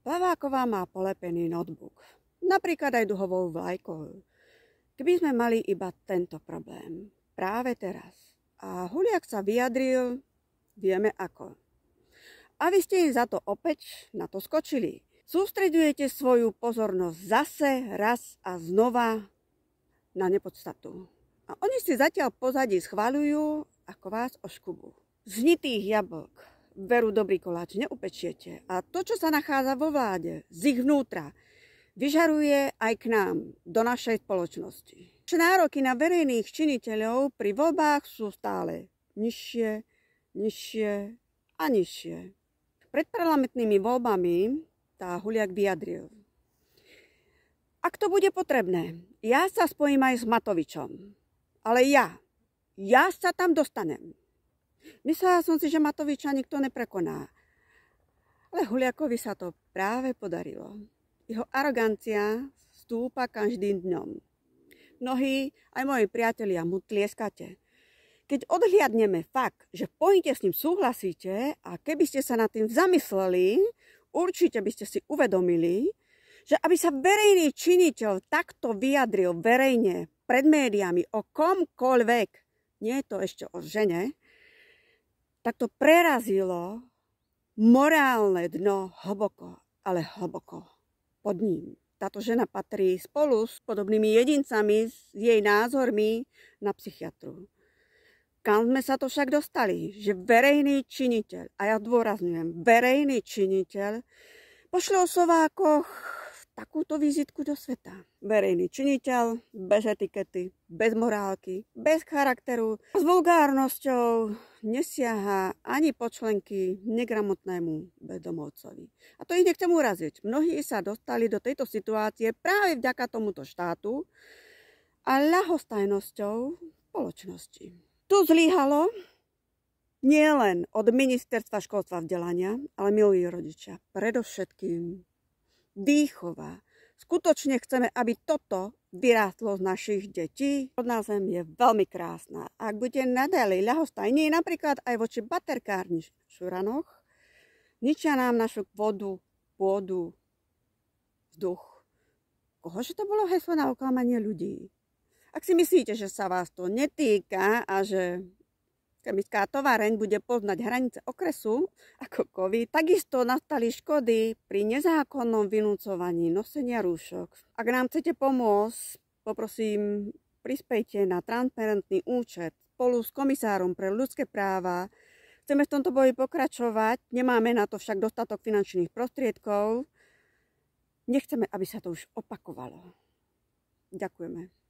Plaváková má polepený notebook, napríklad aj duhovou vlajkou. Keby sme mali iba tento problém, práve teraz. A Huliak sa vyjadril, vieme ako. A vy ste im za to opäť na to skočili. Sústreďujete svoju pozornosť zase, raz a znova na nepodstatu. A oni si zatiaľ pozadí schvaľujú, ako vás oškubu. Znitých jablk veru dobrý koláč neupečiete. A to, čo sa nachádza vo vláde, z ich vnútra, vyžaruje aj k nám, do našej spoločnosti. Nároky na verejných činiteľov pri voľbách sú stále nižšie, nižšie a nižšie. Pred parlamentnými voľbami tá Huliak vyjadril. Ak to bude potrebné, ja sa spojím aj s Matovičom. Ale ja sa tam dostanem. Myslela som si, že Matoviča nikto neprekoná. Ale Huliakovi sa to práve podarilo. Jeho arogancia stúpa každým dňom. Mnohí, aj moji priatelia, mu tlieskate. Keď odhliadneme fakt, že v pointe s ním súhlasíte a keby ste sa nad tým zamysleli, určite by ste si uvedomili, že aby sa verejný činiteľ takto vyjadril verejne pred médiami o komkoľvek, nie je to ešte o žene, tak to prerazilo morálne dno hlboko, ale hlboko pod ním. Táto žena patrí spolu s podobnými jedincami, s jej názormi na psychiatru. Kam sme sa to však dostali? Že verejný činiteľ, a ja zdôrazňujem, verejný činiteľ, pošle o Slovákoch takúto vizitku do sveta. Verejný činiteľ, bez etikety, bez morálky, bez charakteru, s vulgárnosťou nesiaha ani počlenky negramotnému bezdomovcovi. A to ich nechcem uraziť. Mnohí sa dostali do tejto situácie práve vďaka tomuto štátu a ľahostajnosťou spoločnosti. Tu zlyhalo nielen od ministerstva školstva vzdelania, ale milí rodičia, predovšetkým výchova. Skutočne chceme, aby toto vyrástlo z našich detí. Rodná zem je veľmi krásna. Ak bude nadalej ľahostajný, napríklad aj voči baterkárni v Šuranoch, ničia nám našu vodu, pôdu, vzduch. Kohože to bolo heslo na oklamanie ľudí? Ak si myslíte, že sa vás to netýka a že chemická továreň bude poznať hranice okresu ako COVID, takisto nastali škody pri nezákonnom vynúcovaní nosenia rúšok. Ak nám chcete pomôcť, poprosím, prispejte na transparentný účet spolu s komisárom pre ľudské práva. Chceme v tomto boji pokračovať, nemáme na to však dostatok finančných prostriedkov. Nechceme, aby sa to už opakovalo. Ďakujeme.